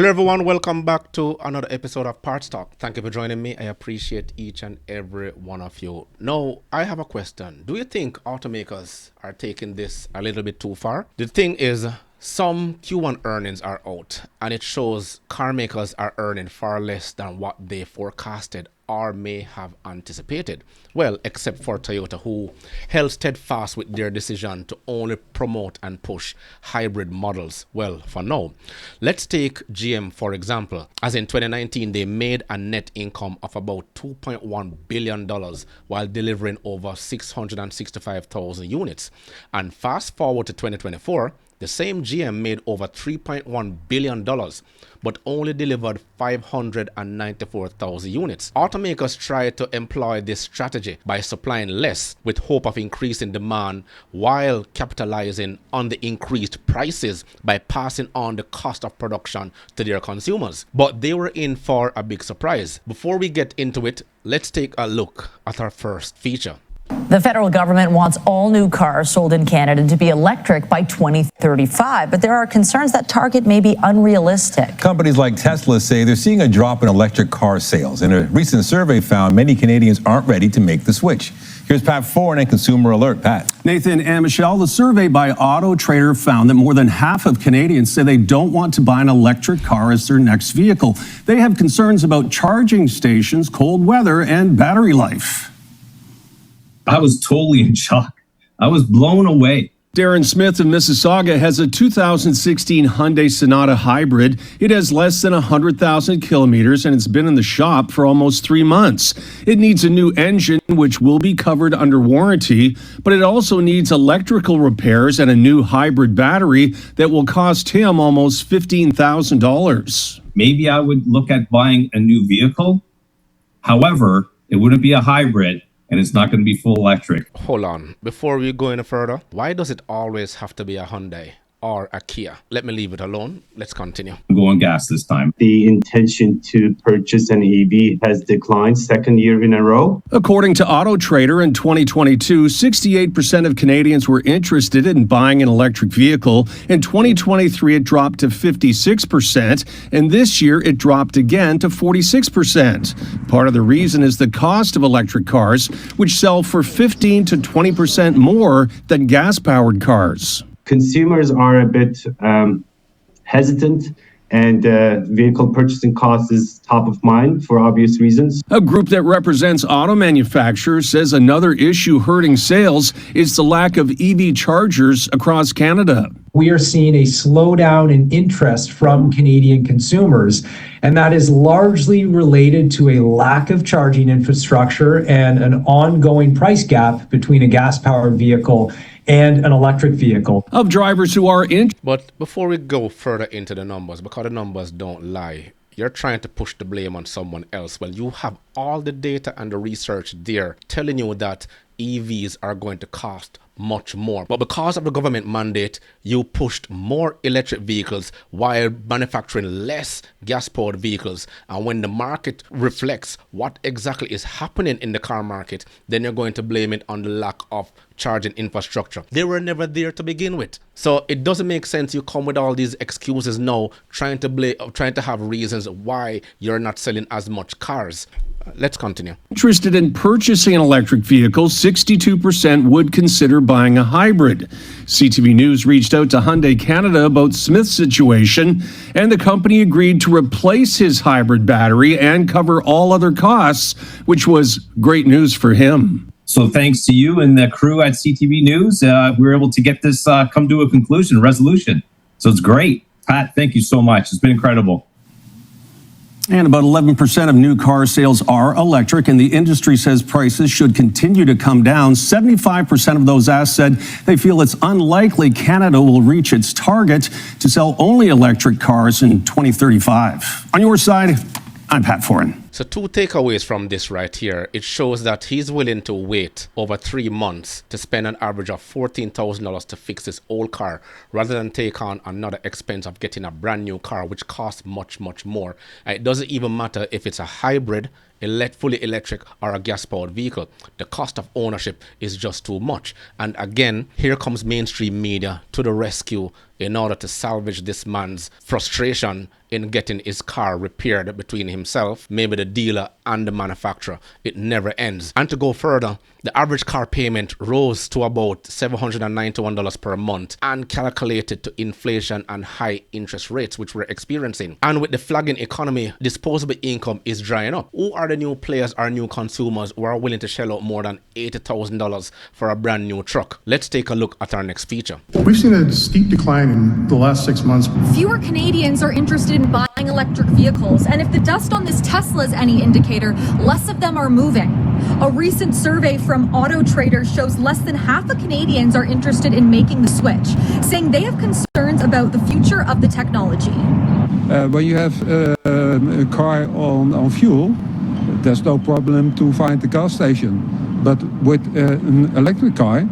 Hello everyone, welcome back to another episode of Parts Talk. Thank you for joining me. I appreciate each and every one of you. Now, I have a question. Do you think automakers are taking this a little bit too far? The thing is, some Q1 earnings are out and it shows car makers are earning far less than what they forecasted or may have anticipated. Well, except for Toyota, who held steadfast with their decision to only promote and push hybrid models. Well, for now, let's take GM for example. As in 2019, they made a net income of about $2.1 billion while delivering over 665,000 units. And fast forward to 2024, the same GM made over $3.1 billion, but only delivered 594,000 units. Automakers try to employ this strategy by supplying less with hope of increasing demand while capitalizing on the increased prices by passing on the cost of production to their consumers. But they were in for a big surprise. Before we get into it, let's take a look at our first feature. The federal government wants all new cars sold in Canada to be electric by 2035, but there are concerns that target may be unrealistic. Companies like Tesla say they're seeing a drop in electric car sales, and a recent survey found many Canadians aren't ready to make the switch. Here's Pat Foran and Consumer Alert. Pat. Nathan and Michelle, the survey by Auto Trader found that more than half of Canadians say they don't want to buy an electric car as their next vehicle. They have concerns about charging stations, cold weather, and battery life. I was totally in shock. I was blown away. Darren Smith of Mississauga has a 2016 Hyundai Sonata Hybrid. It has less than 100,000 kilometers and it's been in the shop for almost 3 months. It needs a new engine, which will be covered under warranty, but it also needs electrical repairs and a new hybrid battery that will cost him almost $15,000. Maybe I would look at buying a new vehicle. However, it wouldn't be a hybrid. And it's not going to be full electric. Hold on. Before we go any further, why does it always have to be a Hyundai or a Kia? Let me leave it alone. Let's continue. I'm going gas this time. The intention to purchase an EV has declined second year in a row. According to Auto Trader, in 2022, 68% of Canadians were interested in buying an electric vehicle. In 2023, it dropped to 56%, and this year it dropped again to 46%. Part of the reason is the cost of electric cars, which sell for 15 to 20% more than gas-powered cars. Consumers are a bit hesitant, and vehicle purchasing cost is top of mind for obvious reasons. A group that represents auto manufacturers says another issue hurting sales is the lack of EV chargers across Canada. We are seeing a slowdown in interest from Canadian consumers, and that is largely related to a lack of charging infrastructure and an ongoing price gap between a gas-powered vehicle and an electric vehicle. Of drivers who are in. But before we go further into the numbers, because the numbers don't lie, you're trying to push the blame on someone else. Well, you have all the data and the research there telling you that EVs are going to cost much more. But because of the government mandate, you pushed more electric vehicles while manufacturing less gas-powered vehicles. And when the market reflects what exactly is happening in the car market, then you're going to blame it on the lack of charging infrastructure. They were never there to begin with. So it doesn't make sense you come with all these excuses now, trying to have reasons why you're not selling as much cars. Let's continue. Interested in purchasing an electric vehicle, 62% would consider buying a hybrid. CTV News reached out to Hyundai Canada about Smith's situation, and the company agreed to replace his hybrid battery and cover all other costs, which was great news for him. So thanks to you and the crew at CTV News, we were able to get this come to a conclusion, resolution. So it's great. Pat, thank you so much. It's been incredible. And about 11% of new car sales are electric, and the industry says prices should continue to come down. 75% of those asked said they feel it's unlikely Canada will reach its target to sell only electric cars in 2035. On your side, I'm Pat Foran. So 2 takeaways from this right here. It shows that he's willing to wait over 3 months to spend an average of $14,000 to fix his old car rather than take on another expense of getting a brand new car, which costs much, much more. And it doesn't even matter if it's a hybrid, fully electric, or a gas-powered vehicle. The cost of ownership is just too much. And again, here comes mainstream media to the rescue in order to salvage this man's frustration in getting his car repaired between himself, maybe the dealer, and the manufacturer. It never ends. And to go further, the average car payment rose to about $791 per month and calculated to inflation and high interest rates, which we're experiencing. And with the flagging economy, disposable income is drying up. Who are the new players or new consumers who are willing to shell out more than $80,000 for a brand new truck? Let's take a look at our next feature. We've seen a steep decline in the last 6 months. Fewer Canadians are interested in buying electric vehicles, and if the dust on this Tesla is any indicator, less of them are moving. A recent survey from Automakers shows less than half of Canadians are interested in making the switch, saying they have concerns about the future of the technology. When you have a car on fuel, there's no problem to find the gas station. But with an electric car,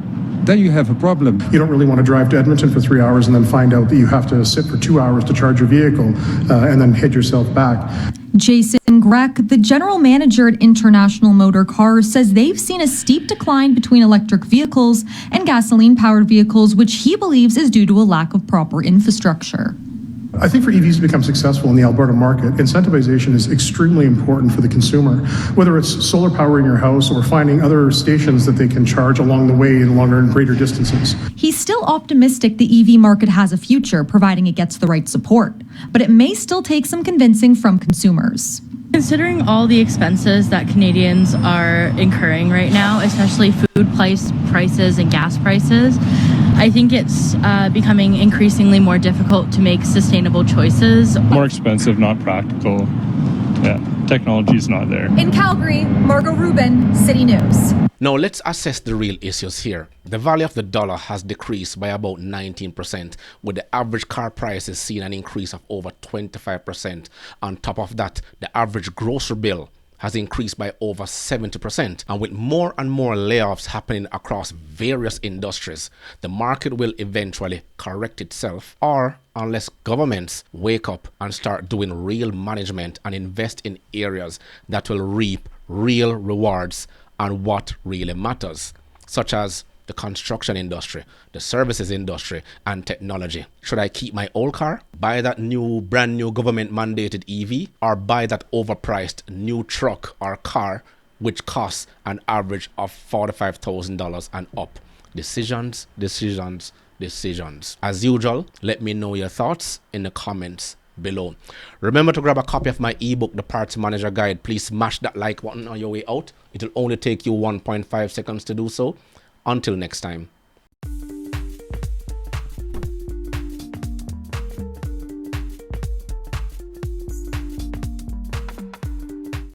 then you have a problem. You don't really want to drive to Edmonton for 3 hours and then find out that you have to sit for 2 hours to charge your vehicle and then head yourself back. Jason Grech, the general manager at International Motor Cars, says they've seen a steep decline between electric vehicles and gasoline-powered vehicles, which he believes is due to a lack of proper infrastructure. I think for EVs to become successful in the Alberta market, incentivization is extremely important for the consumer. Whether it's solar power in your house or finding other stations that they can charge along the way in longer and greater distances. He's still optimistic the EV market has a future, providing it gets the right support. But it may still take some convincing from consumers. Considering all the expenses that Canadians are incurring right now, especially food prices and gas prices, I think it's becoming increasingly more difficult to make sustainable choices. More expensive, not practical. Yeah, technology's not there. In Calgary, Margot Rubin, City News. Now let's assess the real issues here. The value of the dollar has decreased by about 19%, with the average car prices seeing an increase of over 25%. On top of that, the average grocery bill has increased by over 70%. And with more and more layoffs happening across various industries, the market will eventually correct itself, or unless governments wake up and start doing real management and invest in areas that will reap real rewards and what really matters, such as the construction industry, the services industry, and technology. Should I keep my old car, buy that brand new government mandated EV, or buy that overpriced new truck or car which costs an average of $45,000 and up? Decisions, decisions, decisions. As usual, let me know your thoughts in the comments below. Remember to grab a copy of my ebook, The Parts Manager Guide. Please smash that like button on your way out. It will only take you 1.5 seconds to do so. Until next time.